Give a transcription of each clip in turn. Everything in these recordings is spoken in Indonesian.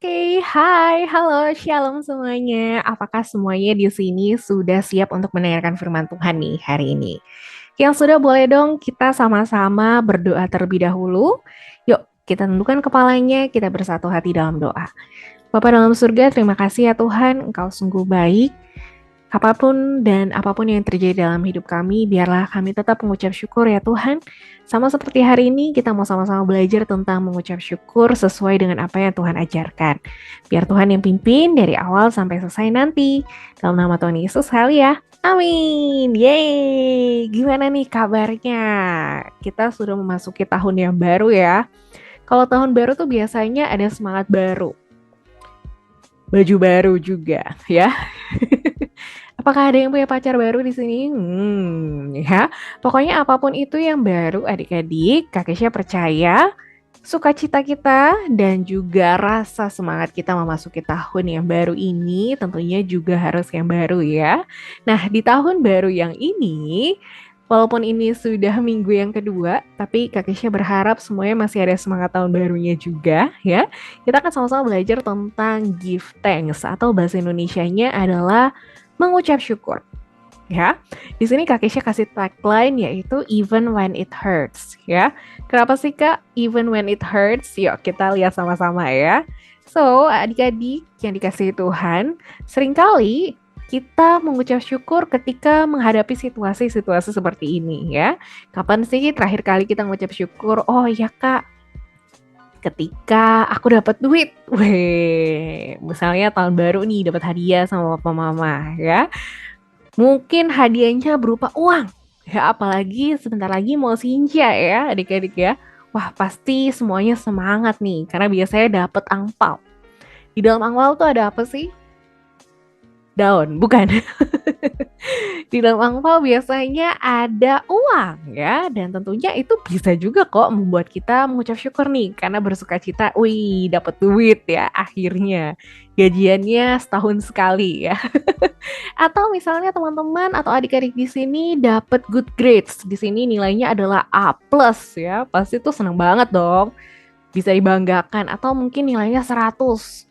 Hai, halo, shalom semuanya. Apakah semuanya di sini sudah siap untuk mendengarkan firman Tuhan nih hari ini? Yang sudah boleh dong kita sama-sama berdoa terlebih dahulu. Yuk, kita tundukkan kepalanya, kita bersatu hati dalam doa. Bapa dalam surga, terima kasih ya Tuhan, Engkau sungguh baik. Apapun dan apapun yang terjadi dalam hidup kami, biarlah kami tetap mengucap syukur ya Tuhan. Sama seperti hari ini, kita mau sama-sama belajar tentang mengucap syukur sesuai dengan apa yang Tuhan ajarkan. Biar Tuhan yang pimpin dari awal sampai selesai nanti. Dalam nama Tuhan Yesus, ya. Amin. Yeay. Gimana nih kabarnya? Kita sudah memasuki tahun yang baru ya. Kalau tahun baru tuh biasanya ada semangat baru. Baju baru juga ya. Apakah ada yang punya pacar baru di sini? Ya. Pokoknya apapun itu yang baru adik-adik, Kak Kesha percaya sukacita kita dan juga rasa semangat kita memasuki tahun yang baru ini tentunya juga harus yang baru ya. Nah, di tahun baru yang ini, walaupun ini sudah minggu yang kedua, tapi Kak Kesha berharap semuanya masih ada semangat tahun barunya juga ya. Kita akan sama-sama belajar tentang give thanks atau bahasa Indonesianya adalah mengucap syukur. Ya, di sini Kak Kesha kasih tagline yaitu even when it hurts. Ya, kenapa sih Kak? Even when it hurts. Yuk kita lihat sama-sama ya. So, adik-adik yang dikasihi Tuhan, seringkali kita mengucap syukur ketika menghadapi situasi-situasi seperti ini ya. Kapan sih terakhir kali kita mengucap syukur? Oh iya Kak, ketika aku dapat duit, misalnya tahun baru nih dapat hadiah sama papa mama ya, mungkin hadiahnya berupa uang, ya apalagi sebentar lagi mau sinja ya adik-adik ya, wah pasti semuanya semangat nih karena biasanya dapat angpau. Di dalam angpau tuh ada apa sih? Daun, bukan? Di dalam angpau biasanya ada uang ya, dan tentunya itu bisa juga kok membuat kita mengucap syukur nih karena bersuka cita, wih dapat duit ya akhirnya. Gajiannya setahun sekali ya. Atau misalnya teman-teman atau adik-adik di sini dapat good grades. Di sini nilainya adalah A+ ya. Pasti tuh seneng banget dong. Bisa dibanggakan atau mungkin nilainya 100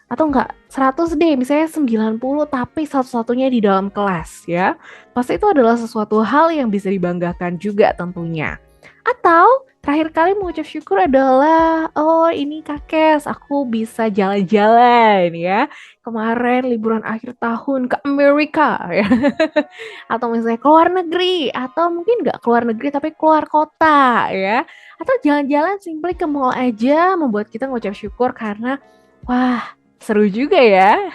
atau enggak 100 deh, misalnya 90 tapi satu-satunya di dalam kelas ya. Pasti itu adalah sesuatu hal yang bisa dibanggakan juga tentunya. Atau terakhir kali mengucap syukur adalah, oh ini kakek, aku bisa jalan-jalan ya. Kemarin liburan akhir tahun ke Amerika ya. Atau misalnya keluar negeri, atau mungkin nggak keluar negeri tapi keluar kota ya. Atau jalan-jalan simply ke mall aja membuat kita mengucap syukur karena, wah seru juga ya.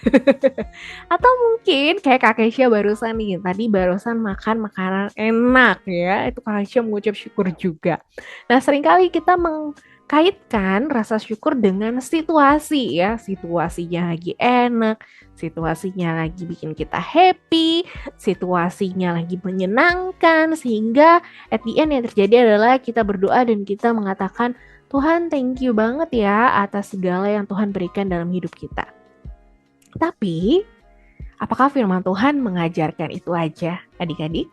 Atau mungkin kayak Kak Kesha barusan nih, tadi barusan makan makanan enak ya, itu Kak Kesha mengucap syukur juga. Nah, seringkali kita mengkaitkan rasa syukur dengan situasi ya, situasinya lagi enak, situasinya lagi bikin kita happy, situasinya lagi menyenangkan, sehingga at the end yang terjadi adalah kita berdoa dan kita mengatakan, Tuhan thank you banget ya atas segala yang Tuhan berikan dalam hidup kita. Tapi, apakah firman Tuhan mengajarkan itu aja, adik-adik?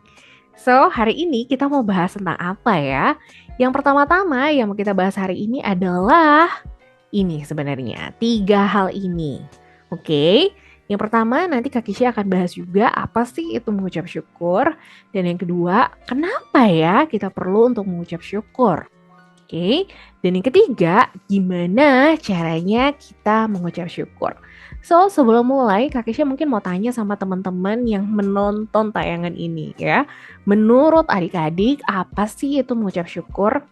So, hari ini kita mau bahas tentang apa ya? Yang pertama-tama yang mau kita bahas hari ini adalah ini sebenarnya, 3 hal ini. Oke, yang pertama nanti Kak Kisha akan bahas juga apa sih itu mengucap syukur. Dan yang kedua, kenapa ya kita perlu untuk mengucap syukur? Oke, dan yang ketiga, gimana caranya kita mengucap syukur? So, sebelum mulai, Kak Kesha mungkin mau tanya sama teman-teman yang menonton tayangan ini ya. Menurut adik-adik, apa sih itu mengucap syukur?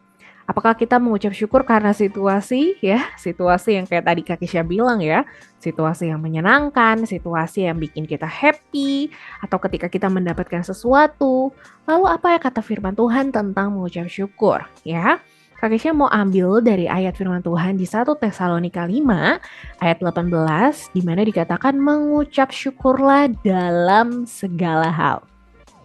Apakah kita mengucap syukur karena situasi ya, situasi yang kayak tadi Kak Kesha bilang ya, situasi yang menyenangkan, situasi yang bikin kita happy, atau ketika kita mendapatkan sesuatu. Lalu apa ya kata firman Tuhan tentang mengucap syukur ya? Kak Kesha mau ambil dari ayat firman Tuhan di 1 Tesalonika 5 ayat 18 di mana dikatakan mengucap syukurlah dalam segala hal.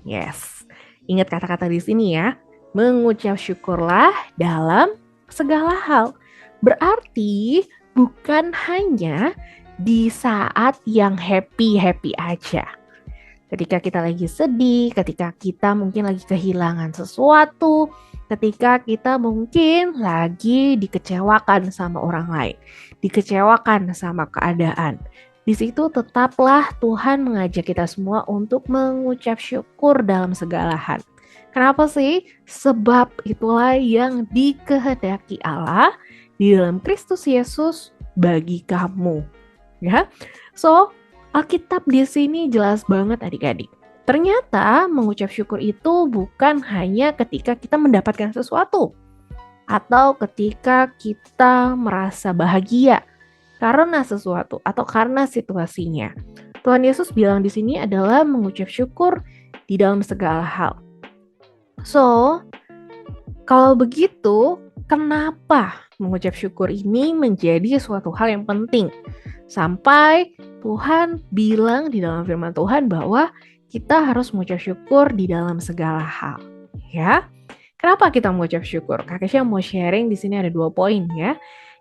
Yes. Ingat kata-kata di sini ya. Mengucap syukurlah dalam segala hal. Berarti bukan hanya di saat yang happy-happy aja. Ketika kita lagi sedih, ketika kita mungkin lagi kehilangan sesuatu, ketika kita mungkin lagi dikecewakan sama orang lain, dikecewakan sama keadaan. Di situ tetaplah Tuhan mengajak kita semua untuk mengucap syukur dalam segala hal. Kenapa sih? Sebab itulah yang dikehendaki Allah di dalam Kristus Yesus bagi kamu. Ya. So, Alkitab di sini jelas banget adik-adik. Ternyata mengucap syukur itu bukan hanya ketika kita mendapatkan sesuatu atau ketika kita merasa bahagia karena sesuatu atau karena situasinya. Tuhan Yesus bilang di sini adalah mengucap syukur di dalam segala hal. So, kalau begitu, kenapa mengucap syukur ini menjadi suatu hal yang penting? Sampai Tuhan bilang di dalam firman Tuhan bahwa kita harus mengucap syukur di dalam segala hal. Ya, kenapa kita mengucap syukur? Kak Kesha mau sharing di sini ada 2 poin ya.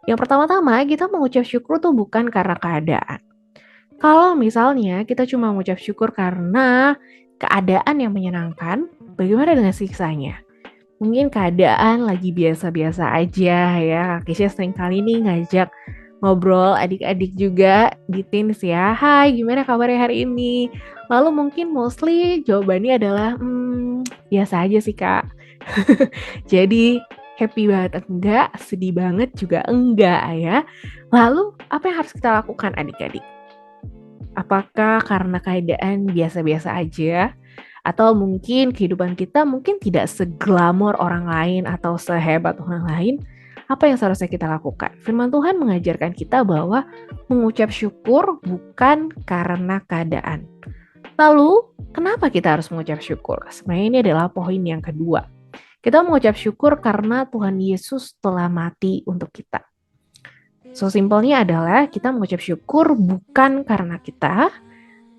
Yang pertama-tama, kita mengucap syukur tuh bukan karena keadaan. Kalau misalnya kita cuma mengucap syukur karena keadaan yang menyenangkan, bagaimana dengan siksanya? Mungkin keadaan lagi biasa-biasa aja ya. Kesha sering kali nih ngajak ngobrol adik-adik juga di Teens ya. Hai, gimana kabarnya hari ini? Lalu mungkin mostly jawabannya adalah biasa aja sih Kak. Jadi happy banget enggak, sedih banget juga enggak ya. Lalu apa yang harus kita lakukan adik-adik? Apakah karena keadaan biasa-biasa aja? Atau mungkin kehidupan kita mungkin tidak seglamor orang lain atau sehebat orang lain? Apa yang seharusnya kita lakukan? Firman Tuhan mengajarkan kita bahwa mengucap syukur bukan karena keadaan. Lalu, kenapa kita harus mengucap syukur? Sebenarnya ini adalah poin yang kedua. Kita mengucap syukur karena Tuhan Yesus telah mati untuk kita. So simpelnya adalah kita mengucap syukur bukan karena kita,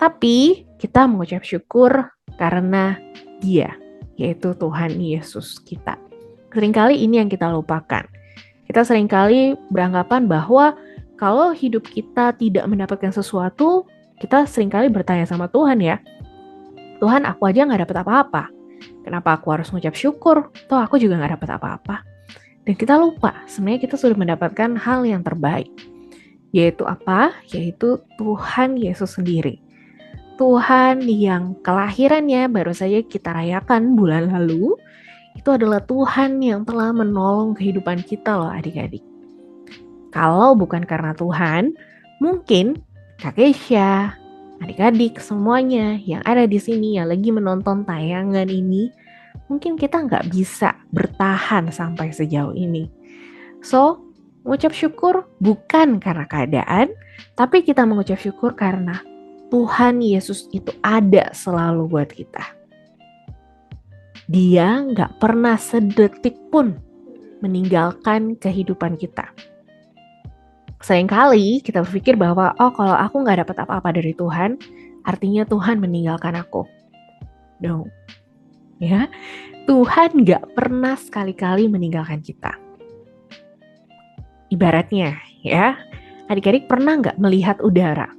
tapi kita mengucap syukur karena Dia, yaitu Tuhan Yesus kita. Seringkali ini yang kita lupakan. Kita seringkali beranggapan bahwa kalau hidup kita tidak mendapatkan sesuatu, kita seringkali bertanya sama Tuhan ya, Tuhan aku aja gak dapat apa-apa. Kenapa aku harus mengucap syukur? Toh aku juga gak dapat apa-apa. Dan kita lupa, sebenarnya kita sudah mendapatkan hal yang terbaik. Yaitu apa? Yaitu Tuhan Yesus sendiri. Tuhan yang kelahirannya baru saja kita rayakan bulan lalu, itu adalah Tuhan yang telah menolong kehidupan kita loh adik-adik. Kalau bukan karena Tuhan, mungkin Kak Kesha, adik-adik semuanya yang ada di sini yang lagi menonton tayangan ini, mungkin kita nggak bisa bertahan sampai sejauh ini. So, mengucap syukur bukan karena keadaan, tapi kita mengucap syukur karena Tuhan Yesus itu ada selalu buat kita. Dia nggak pernah sedetik pun meninggalkan kehidupan kita. Seringkali kita berpikir bahwa, kalau aku nggak dapat apa-apa dari Tuhan, artinya Tuhan meninggalkan aku. No. Ya, Tuhan nggak pernah sekali-kali meninggalkan kita. Ibaratnya, ya, adik-adik pernah nggak melihat udara?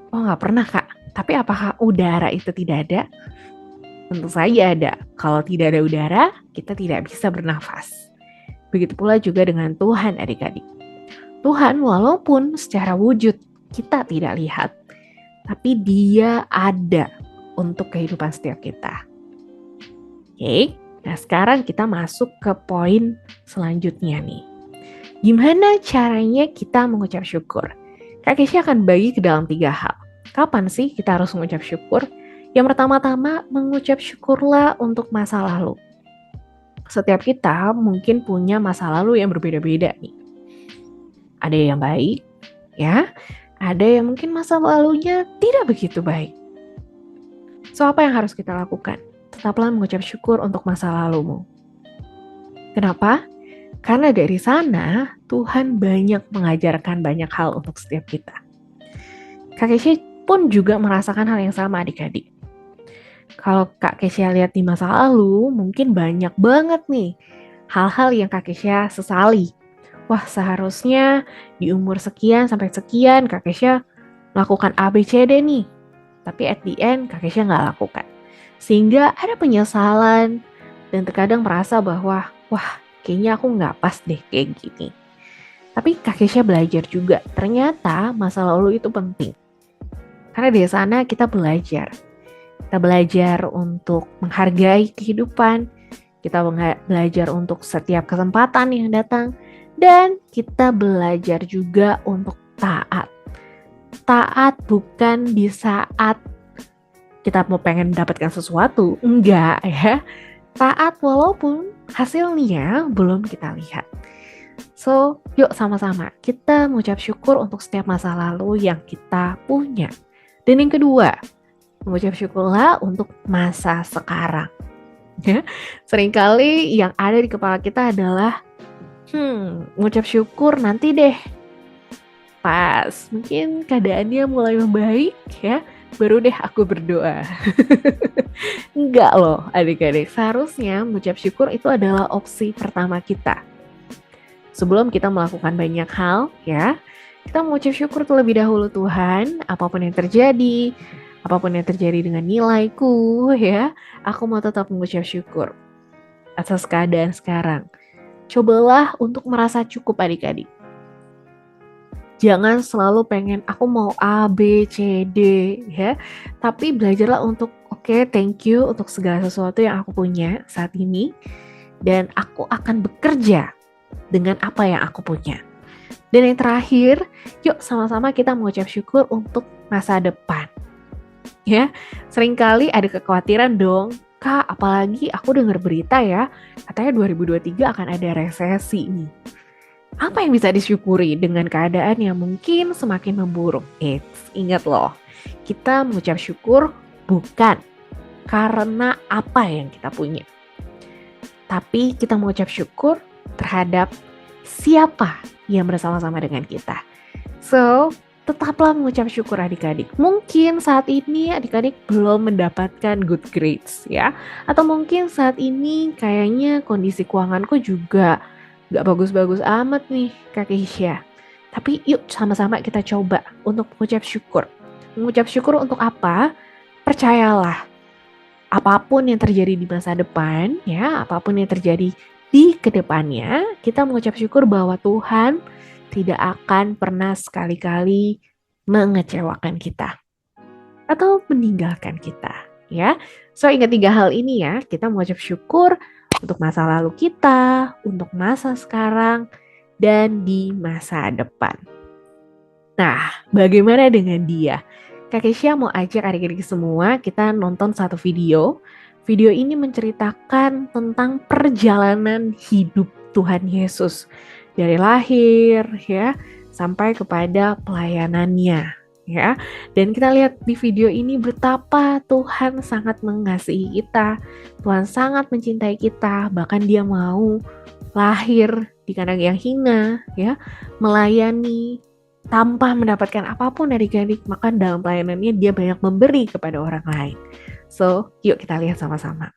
Oh, nggak pernah, Kak. Tapi apakah udara itu tidak ada? Tentu saja ada. Kalau tidak ada udara, kita tidak bisa bernafas. Begitu pula juga dengan Tuhan, adik-adik. Tuhan walaupun secara wujud kita tidak lihat, tapi Dia ada untuk kehidupan setiap kita. Oke, nah sekarang kita masuk ke poin selanjutnya nih. Gimana caranya kita mengucap syukur? Kak Kesha akan bagi ke dalam 3 hal. Kapan sih kita harus mengucap syukur? Yang pertama-tama, mengucap syukurlah untuk masa lalu. Setiap kita mungkin punya masa lalu yang berbeda-beda nih. Ada yang baik, ya. Ada yang mungkin masa lalunya tidak begitu baik. So, apa yang harus kita lakukan? Tetaplah mengucap syukur untuk masa lalumu. Kenapa? Karena dari sana, Tuhan banyak mengajarkan banyak hal untuk setiap kita. Kak Kesha pun juga merasakan hal yang sama adik-adik. Kalau Kak Kesha lihat di masa lalu, mungkin banyak banget nih hal-hal yang Kak Kesha sesali. Wah, seharusnya di umur sekian sampai sekian Kak Kesha lakukan ABCD nih. Tapi at the end Kak Kesha nggak lakukan. Sehingga ada penyesalan, dan terkadang merasa bahwa, wah, kayaknya aku nggak pas deh kayak gini. Tapi Kak Kesha belajar juga, ternyata masa lalu itu penting. Karena dari sana kita belajar. Kita belajar untuk menghargai kehidupan, kita belajar untuk setiap kesempatan yang datang, dan kita belajar juga untuk taat. Taat bukan di saat kita mau pengen mendapatkan sesuatu, enggak ya. Taat walaupun hasilnya belum kita lihat. So, yuk sama-sama kita mengucap syukur untuk setiap masa lalu yang kita punya. Dan yang kedua, mengucap syukurlah untuk masa sekarang. Ya, seringkali yang ada di kepala kita adalah, mengucap syukur nanti deh. Pas mungkin keadaannya mulai membaik ya, baru deh aku berdoa. Enggak loh adik-adik, seharusnya mengucap syukur itu adalah opsi pertama kita. Sebelum kita melakukan banyak hal ya, kita mengucap syukur terlebih dahulu Tuhan, apapun yang terjadi dengan nilaiku ya, aku mau tetap mengucap syukur atas keadaan sekarang. Cobalah untuk merasa cukup adik-adik. Jangan selalu pengen aku mau A, B, C, D ya. Tapi belajarlah untuk thank you untuk segala sesuatu yang aku punya saat ini. Dan aku akan bekerja dengan apa yang aku punya. Dan yang terakhir, yuk sama-sama kita mengucap syukur untuk masa depan. Ya, seringkali ada kekhawatiran dong, Kak, apalagi aku dengar berita ya, katanya 2023 akan ada resesi nih. Apa yang bisa disyukuri dengan keadaan yang mungkin semakin memburuk? Ingat loh, kita mengucap syukur bukan karena apa yang kita punya, tapi kita mengucap syukur terhadap siapa yang bersama-sama dengan kita. So, tetaplah mengucap syukur adik-adik. Mungkin saat ini adik-adik belum mendapatkan good grades ya. Atau mungkin saat ini kayaknya kondisi keuanganku juga gak bagus-bagus amat nih Kak Keisha. Tapi yuk sama-sama kita coba untuk mengucap syukur. Mengucap syukur untuk apa? Percayalah, apapun yang terjadi di masa depan ya, apapun yang terjadi di kedepannya, kita mengucap syukur bahwa Tuhan tidak akan pernah sekali-kali mengecewakan kita atau meninggalkan kita ya. So ingat 3 hal ini ya, kita mengucap syukur untuk masa lalu kita, untuk masa sekarang, dan di masa depan. Nah, bagaimana dengan dia? Kak Kesha mau ajak adik-adik semua kita nonton satu video. Video ini menceritakan tentang perjalanan hidup Tuhan Yesus. Dari lahir ya sampai kepada pelayanannya ya. Dan kita lihat di video ini betapa Tuhan sangat mengasihi kita. Tuhan sangat mencintai kita, bahkan Dia mau lahir di kandang yang hina ya, melayani tanpa mendapatkan apapun dari adik, maka dalam pelayanannya Dia banyak memberi kepada orang lain. So, yuk kita lihat sama-sama.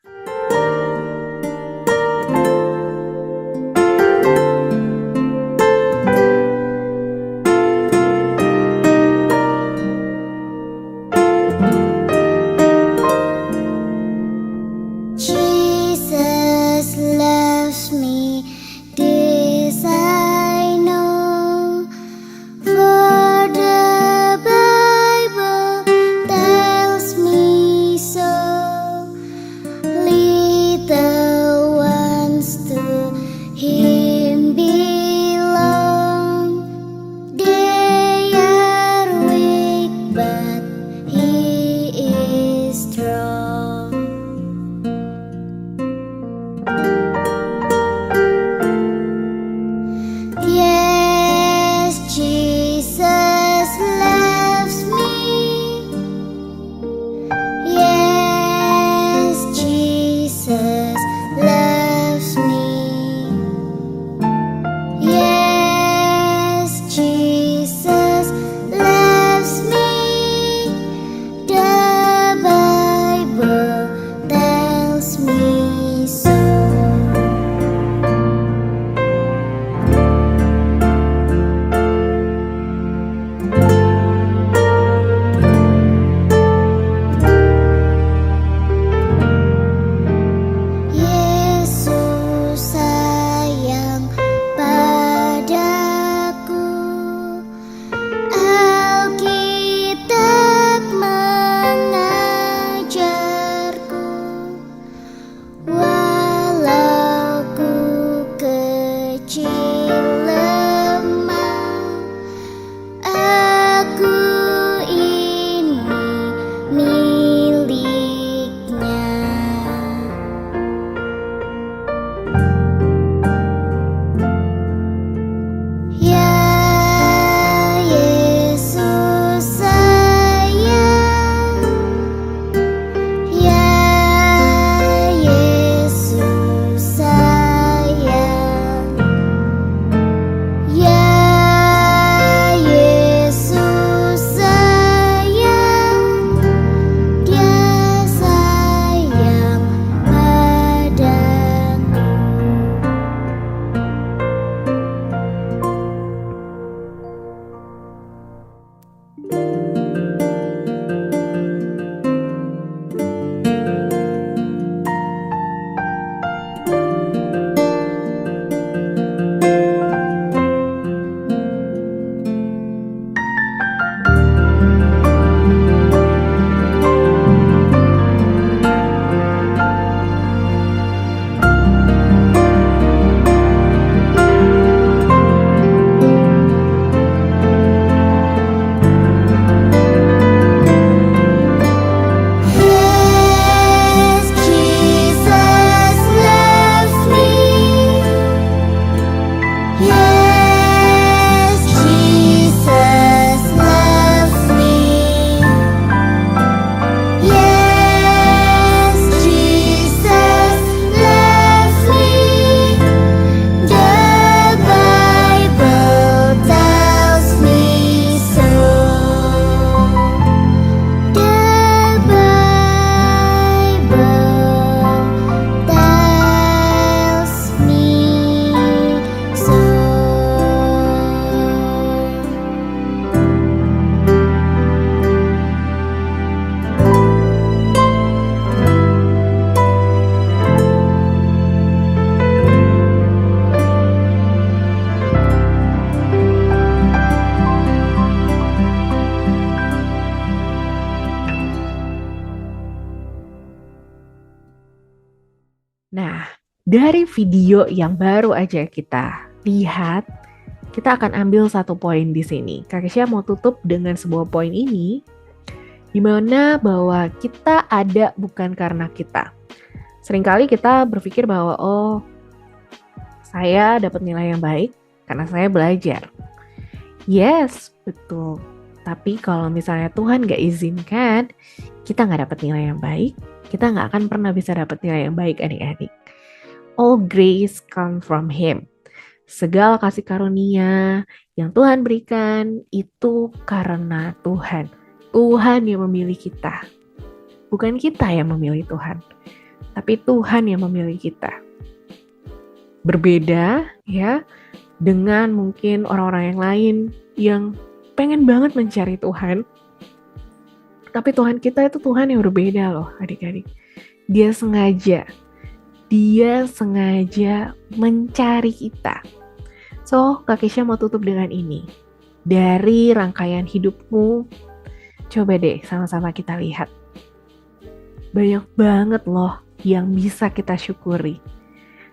Dari video yang baru aja kita lihat, kita akan ambil satu poin di sini. Kak Kesha mau tutup dengan sebuah poin ini, di mana bahwa kita ada bukan karena kita. Seringkali kita berpikir bahwa, oh, saya dapat nilai yang baik karena saya belajar. Yes, betul. Tapi kalau misalnya Tuhan gak izinkan, kita gak dapat nilai yang baik, kita gak akan pernah bisa dapat nilai yang baik, adik-adik. All grace come from Him. Segala kasih karunia yang Tuhan berikan itu karena Tuhan. Tuhan yang memilih kita. Bukan kita yang memilih Tuhan, tapi Tuhan yang memilih kita. Berbeda ya dengan mungkin orang-orang yang lain yang pengen banget mencari Tuhan. Tapi Tuhan kita itu Tuhan yang berbeda loh, adik-adik. Dia sengaja mencari kita. So, Kak Kesha mau tutup dengan ini. Dari rangkaian hidupmu, coba deh sama-sama kita lihat. Banyak banget loh yang bisa kita syukuri.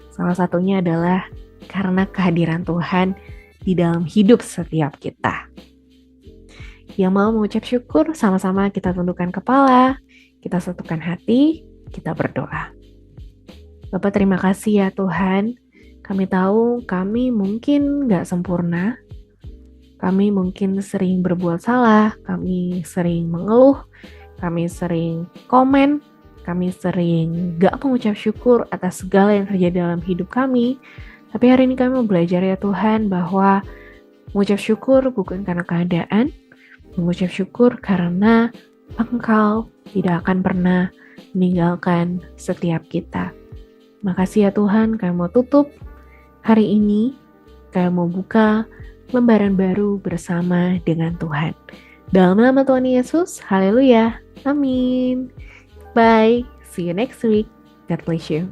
Salah satunya adalah karena kehadiran Tuhan di dalam hidup setiap kita. Yang mau mengucap syukur, sama-sama kita tundukkan kepala, kita satukan hati, kita berdoa. Bapak, terima kasih ya Tuhan. Kami tahu kami mungkin gak sempurna. Kami mungkin sering berbuat salah, kami sering mengeluh, kami sering komen, kami sering gak mengucap syukur atas segala yang terjadi dalam hidup kami. Tapi hari ini kami mau belajar ya Tuhan bahwa mengucap syukur bukan karena keadaan, mengucap syukur karena Engkau tidak akan pernah meninggalkan setiap kita. Makasih ya Tuhan, kami mau tutup hari ini, kami mau buka lembaran baru bersama dengan Tuhan. Dalam nama Tuhan Yesus, haleluya, amin. Bye, see you next week. God bless you.